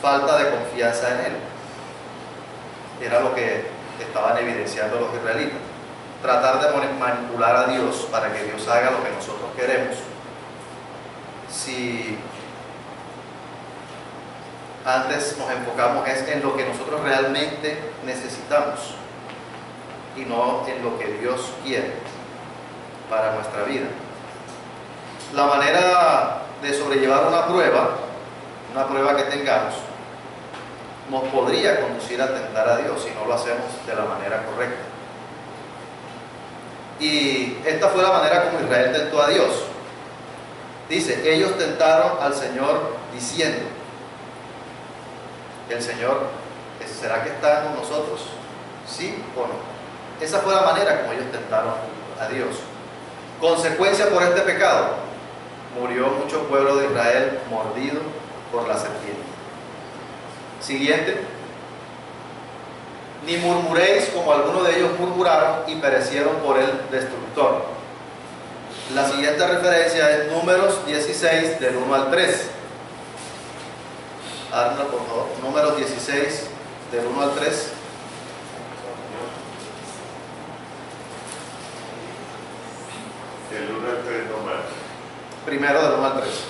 falta de confianza en Él. Era lo que estaban evidenciando los israelitas. Tratar de manipular a Dios para que Dios haga lo que nosotros queremos. Si antes nos enfocamos en lo que nosotros realmente necesitamos y no en lo que Dios quiere para nuestra vida. La manera de sobrellevar una prueba que tengamos, nos podría conducir a tentar a Dios si no lo hacemos de la manera correcta. Y esta fue la manera como Israel tentó a Dios. Dice: ellos tentaron al Señor diciendo. El Señor, ¿será que está con nosotros? ¿Sí o no? Esa fue la manera como ellos tentaron a Dios. Consecuencia por este pecado: murió mucho pueblo de Israel mordido por la serpiente. Siguiente: Ni murmuréis como algunos de ellos murmuraron y perecieron por el destructor. La siguiente referencia es Números 16, del 1 al 3. Arna, por favor. Números 16, del 1 al 3. Del 1 al 3 nomás. Primero del 1 al 3. Dice: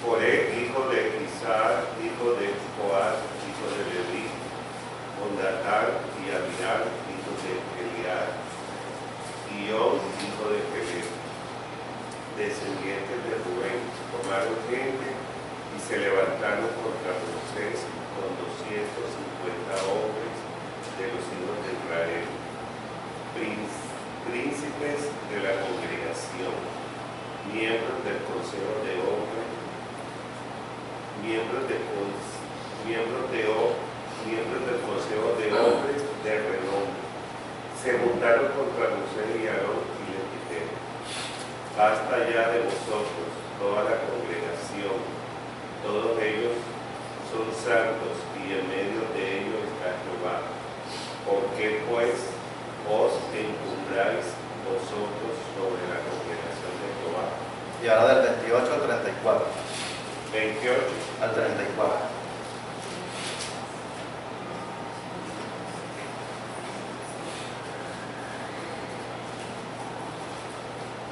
Coré, hijo de Isaac, hijo de Joás, hijo de Leví, Jonatán y Abiram, hijo de Eliab, y Ión, hijo de Pelé, descendientes de Rubén, tomaron gente y se levantaron contra Moisés con 250 hombres de los hijos de Israel, príncipes de la congregación, miembros del consejo de hombres, miembros del consejo de hombres de renombre. Se juntaron contra Moisés y Aarón y les dijeron: Basta ya de vosotros, toda la congregación, todos ellos son santos y en medio de ellos está Jehová. ¿Por qué pues os encumbráis vosotros sobre la congregación de Jehová? Y ahora del 28 al 34. 28 Al 34.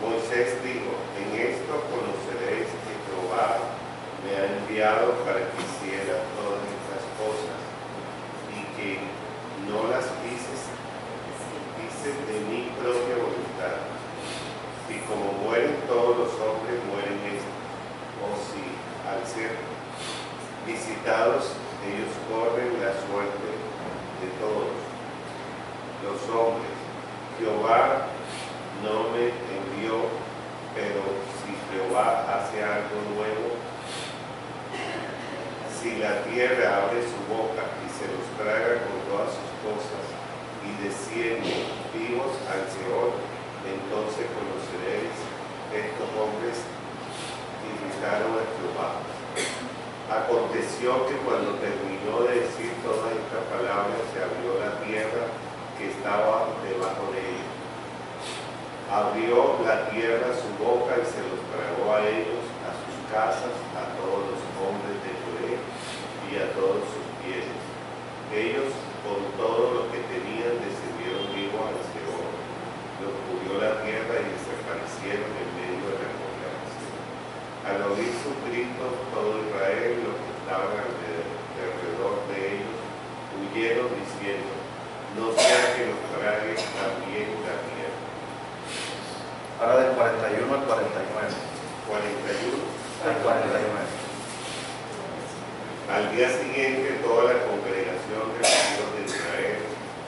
Moisés dijo: En esto conoceréis que Jehová me ha enviado para que hiciera todas estas cosas, y que no las hice de mi propia voluntad. Y como mueren todos los hombres, mueren estos. O si al ser visitados ellos corren la suerte de todos los hombres. Jehová no me envió, pero si Jehová hace algo nuevo, si la tierra abre su boca y se los traga con todas sus cosas y desciende vivos al Seol, entonces conoceréis estos hombres irritaron a Jehová. Aconteció que cuando terminó de decir todas estas palabras, se abrió la tierra que estaba debajo de ellos. Abrió la tierra su boca y se los tragó a ellos, a sus casas, a todos los hombres de Judá y a todos sus bienes. Ellos, con todo lo que tenían, descendieron vivos al Seol. Los cubrió la tierra y desaparecieron en medio de la congregación. Al oír sus gritos, todo Israel, los que estaban alrededor de ellos, huyeron diciendo: No sea que los trague también la tierra. Ahora del 41 al 49. 41 Al 49. Al día siguiente, toda la congregación de los hijos de Israel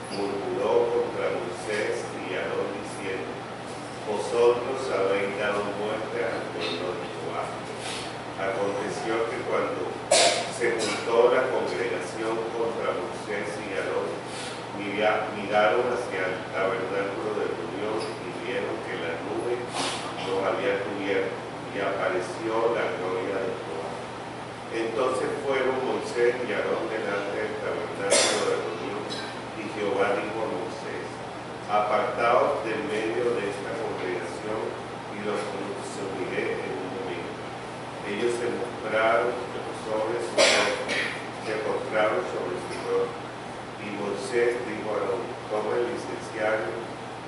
murmuró contra Moisés y Aarón diciendo: Vosotros habéis dado muerte al pueblo de Jehová. Aconteció que cuando se juntó la congregación contra Moisés y Aarón, miraron hacia el tabernáculo de reunión y vieron que la nube los había cubierto y apareció la gloria de Jehová. Entonces fueron Moisés y Aarón delante del tabernáculo de reunión, y Jehová dijo a Moisés: Apartaos del medio de esta congregación y los consumiré en un momento. Ellos se postraron sobre su rostro, y Moisés dijo a Aarón: Toma el incensario,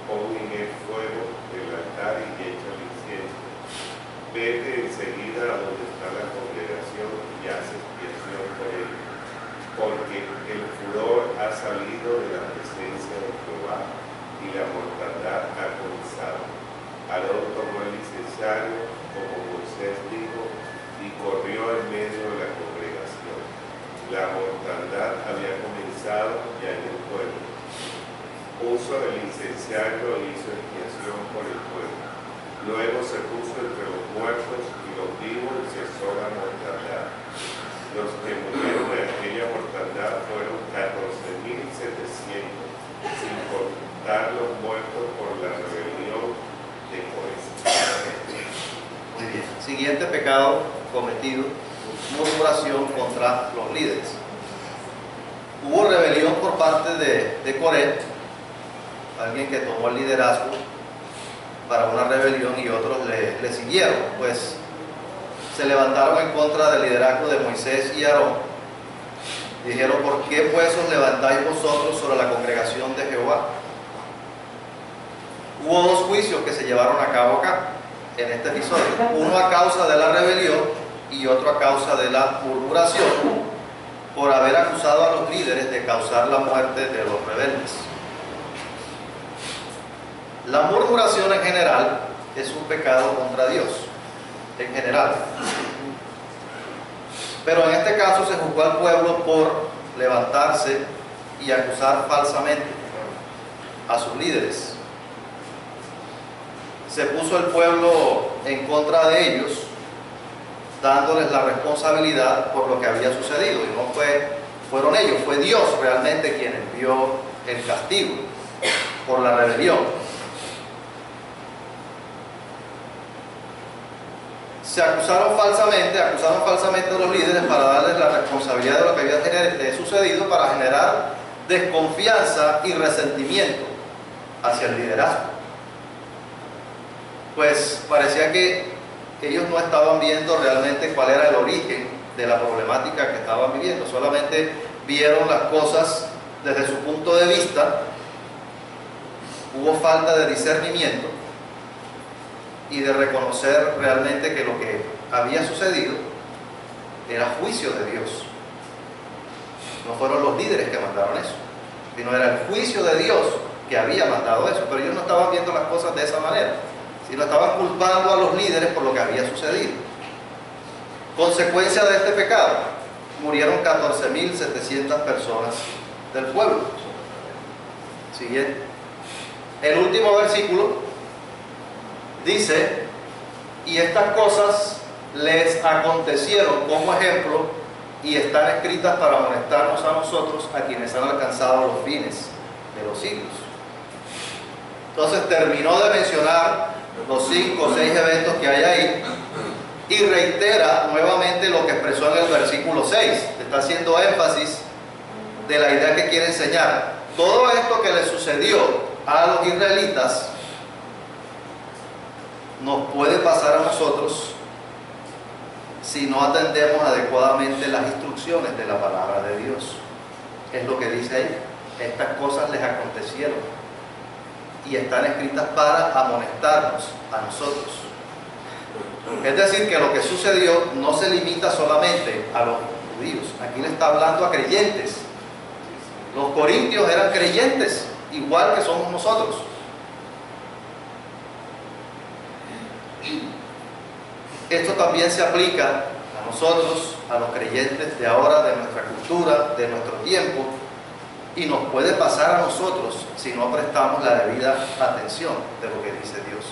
pon en el fuego del altar y echa el incienso. Vete enseguida a donde está la congregación y haz expiación por ellos, porque el furor ha salido de la presencia de Jehová y la mortandad ha comenzado. Aarón tomó el incensario, como Moisés dijo, y corrió en medio de la congregación. La mortandad había comenzado ya en el pueblo. Puso el incensario e hizo expiación por el pueblo. Luego se puso entre los muertos y los vivos y cesó la mortandad. Los que murieron en aquella mortandad fueron 14.700, sin contar los muertos por la rebelión de Coré. Muy bien. Siguiente pecado cometido: murmuración contra los líderes. hubo rebelión por parte de Coré, alguien que tomó el liderazgo para una rebelión y otros le siguieron, pues se levantaron en contra del liderazgo de Moisés y Aarón. Dijeron: ¿por qué pues os levantáis vosotros sobre la congregación de Jehová? Hubo dos juicios que se llevaron a cabo acá, en este episodio. Uno a causa de la rebelión y otro a causa de la murmuración, por haber acusado a los líderes de causar la muerte de los rebeldes. La murmuración en general es un pecado contra Dios, en general. Pero en este caso se juzgó al pueblo por levantarse y acusar falsamente a sus líderes. Se puso el pueblo en contra de ellos, dándoles la responsabilidad por lo que había sucedido. Y no fueron ellos, fue Dios realmente quien envió el castigo por la rebelión. Se acusaron falsamente a los líderes para darles la responsabilidad de lo que había sucedido, para generar desconfianza y resentimiento hacia el liderazgo. Pues parecía que ellos no estaban viendo realmente cuál era el origen de la problemática que estaban viviendo, solamente vieron las cosas desde su punto de vista. Hubo falta de discernimiento y de reconocer realmente que lo que había sucedido era juicio de Dios. No fueron los líderes que mandaron eso, sino era el juicio de Dios que había mandado eso. Pero ellos no estaban viendo las cosas de esa manera, sino estaban culpando a los líderes por lo que había sucedido. Consecuencia de este pecado: murieron 14.700 personas del pueblo. Siguiente. El último versículo dice: y estas cosas les acontecieron como ejemplo y están escritas para amonestarnos a nosotros, a quienes han alcanzado los fines de los siglos. Entonces terminó de mencionar los 5 o 6 eventos que hay ahí y reitera nuevamente lo que expresó en el versículo 6. Está haciendo énfasis de la idea que quiere enseñar. Todo esto que le sucedió a los israelitas nos puede pasar a nosotros si no atendemos adecuadamente las instrucciones de la palabra de Dios. Es lo que dice ahí: estas cosas les acontecieron y están escritas para amonestarnos a nosotros. Es decir, que lo que sucedió no se limita solamente a los judíos. Aquí le está hablando a creyentes. Los corintios eran creyentes, igual que somos nosotros. Esto también se aplica a nosotros, a los creyentes de ahora, de nuestra cultura, de nuestro tiempo, y nos puede pasar a nosotros si no prestamos la debida atención de lo que dice Dios.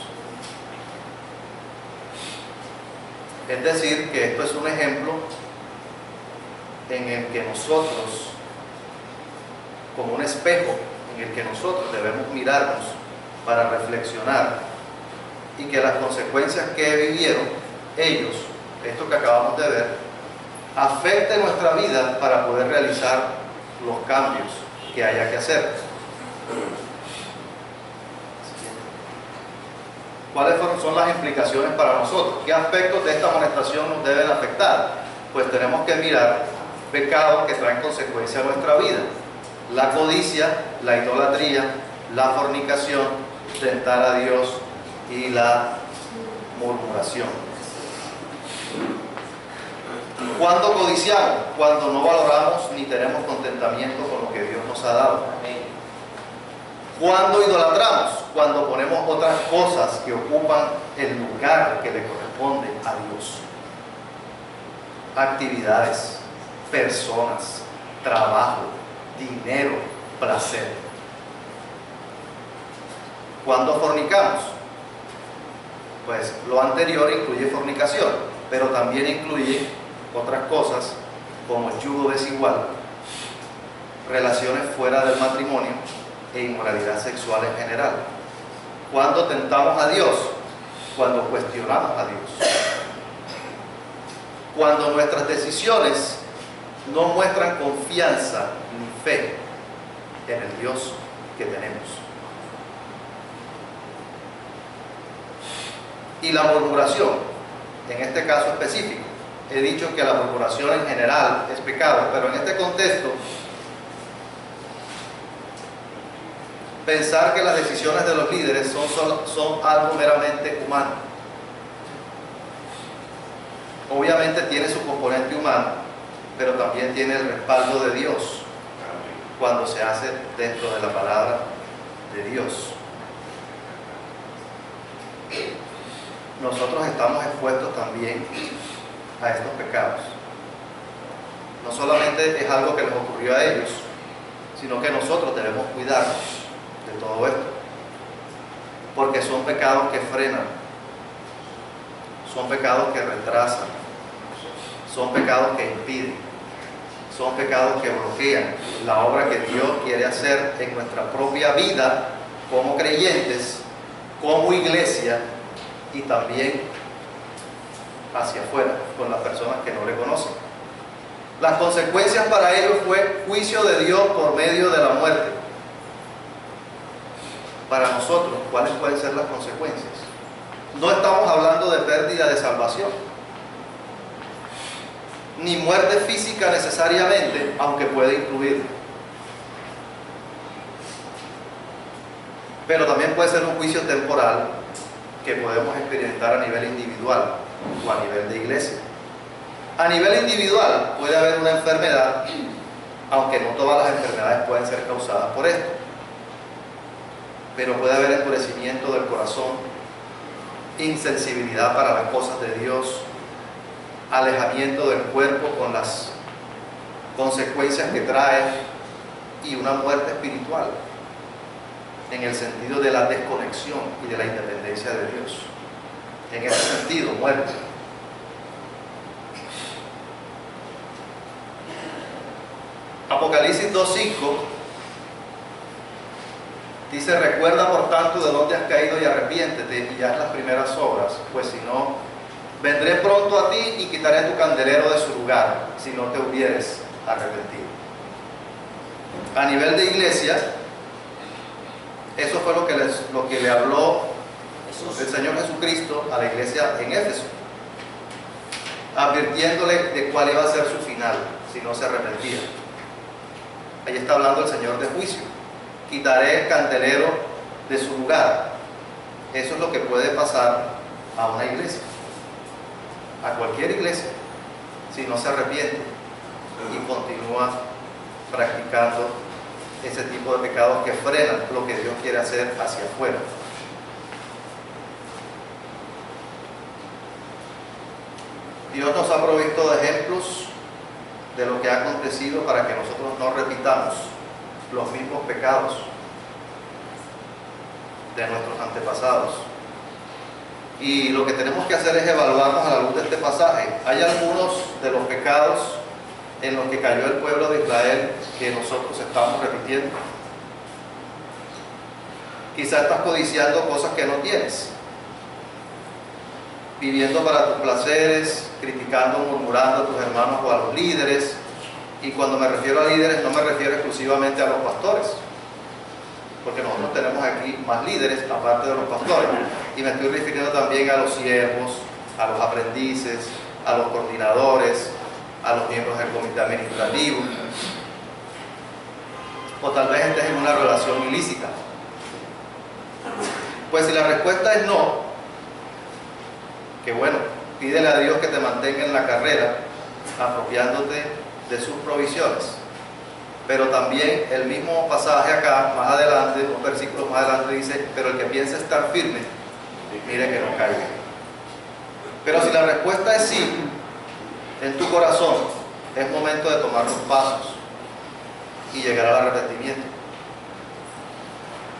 Es decir, que esto es un ejemplo en el que nosotros, como un espejo en el que nosotros debemos mirarnos para reflexionar, y que las consecuencias que vivieron ellos, esto que acabamos de ver, afecte nuestra vida para poder realizar los cambios que haya que hacer. ¿Cuáles son las implicaciones para nosotros? ¿Qué aspectos de esta amonestación nos deben afectar? Pues tenemos que mirar pecados que traen consecuencia a nuestra vida: la codicia, la idolatría, la fornicación, tentar a Dios y la murmuración. ¿Cuándo codiciamos? Cuando no valoramos ni tenemos contentamiento con lo que Dios nos ha dado. ¿Cuándo idolatramos? Cuando ponemos otras cosas que ocupan el lugar que le corresponde a Dios. Actividades, personas, trabajo, dinero, placer. ¿Cuándo fornicamos? Pues lo anterior incluye fornicación, pero también incluye otras cosas como el yugo desigual, relaciones fuera del matrimonio e inmoralidad sexual en general. ¿Cuándo tentamos a Dios? Cuando cuestionamos a Dios. Cuando nuestras decisiones no muestran confianza ni fe en el Dios que tenemos. Y la murmuración, en este caso específico, he dicho que la murmuración en general es pecado, pero en este contexto, pensar que las decisiones de los líderes son algo meramente humano. Obviamente tiene su componente humano, pero también tiene el respaldo de Dios cuando se hace dentro de la palabra de Dios. Nosotros estamos expuestos también a estos pecados. No solamente es algo que les ocurrió a ellos, sino que nosotros debemos cuidarnos de todo esto, porque son pecados que frenan, son pecados que retrasan, son pecados que impiden, son pecados que bloquean la obra que Dios quiere hacer en nuestra propia vida como creyentes, como iglesia, y también hacia afuera con las personas que no le conocen. Las consecuencias para ellos fue juicio de Dios por medio de la muerte. Para nosotros, ¿cuáles pueden ser las consecuencias? No estamos hablando de pérdida de salvación, ni muerte física necesariamente, aunque puede incluir. Pero también puede ser un juicio temporal que podemos experimentar a nivel individual o a nivel de iglesia. A nivel individual puede haber una enfermedad, aunque no todas las enfermedades pueden ser causadas por esto. Pero puede haber endurecimiento del corazón, insensibilidad para las cosas de Dios, alejamiento del cuerpo con las consecuencias que trae, y una muerte espiritual en el sentido de la desconexión y de la independencia de Dios. En ese sentido, muerte. Apocalipsis 2:5 dice: recuerda por tanto de dónde has caído y arrepiéntete y haz las primeras obras, pues si no, vendré pronto a ti y quitaré tu candelero de su lugar, si no te hubieres arrepentido. A nivel de iglesia, eso fue lo que le habló el Señor Jesucristo a la iglesia en Éfeso, advirtiéndole de cuál iba a ser su final si no se arrepentía. Ahí está hablando el Señor de juicio. Quitaré el candelero de su lugar. Eso es lo que puede pasar a una iglesia, a cualquier iglesia, si no se arrepiente y continúa practicando ese tipo de pecados que frenan lo que Dios quiere hacer hacia afuera. Dios nos ha provisto de ejemplos de lo que ha acontecido para que nosotros no repitamos los mismos pecados de nuestros antepasados. Y lo que tenemos que hacer es evaluarnos a la luz de este pasaje. Hay algunos de los pecados en los que cayó el pueblo de Israel que nosotros estamos repitiendo. Quizás estás codiciando cosas que no tienes, viviendo para tus placeres, criticando, murmurando a tus hermanos o a los líderes. Y cuando me refiero a líderes, no me refiero exclusivamente a los pastores, porque nosotros tenemos aquí más líderes aparte de los pastores, y me estoy refiriendo también a los siervos, a los aprendices, a los coordinadores, a los miembros del comité administrativo. O tal vez estés en una relación ilícita. Pues si la respuesta es no, que bueno, pídele a Dios que te mantenga en la carrera, apropiándote de sus provisiones. Pero también el mismo pasaje acá, más adelante, un versículo más adelante dice: pero el que piensa estar firme, mire que no caiga. Pero si la respuesta es sí, en tu corazón, es momento de tomar los pasos y llegar al arrepentimiento.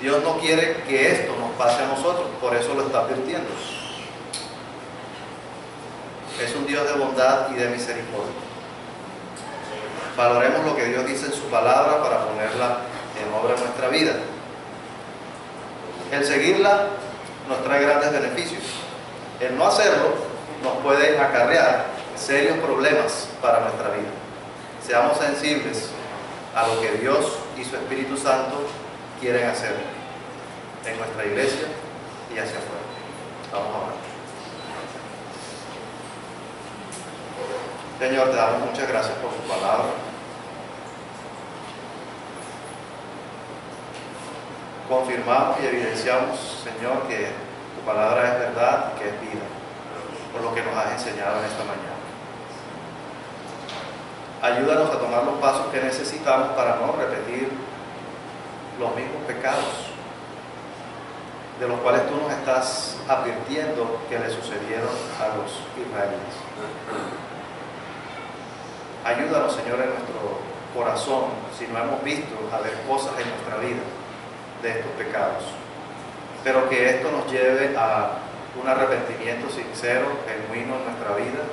Dios no quiere que esto nos pase a nosotros, por eso lo está advirtiendo. Es un Dios de bondad y de misericordia. Valoremos lo que Dios dice en su palabra para ponerla en obra en nuestra vida. El seguirla nos trae grandes beneficios. El no hacerlo nos puede acarrear serios problemas para nuestra vida. seamos sensibles a lo que Dios y su Espíritu Santo quieren hacer en nuestra iglesia y hacia afuera. Vamos a orar. Señor, te damos muchas gracias por tu palabra. Confirmamos y evidenciamos, Señor, que tu palabra es verdad y que es vida, por lo que nos has enseñado en esta mañana. Ayúdanos a tomar los pasos que necesitamos para no repetir los mismos pecados de los cuales tú nos estás advirtiendo que le sucedieron a los israelíes. Ayúdanos, Señor, en nuestro corazón, si no hemos visto, a ver cosas en nuestra vida de estos pecados, pero que esto nos lleve a un arrepentimiento sincero, genuino en nuestra vida,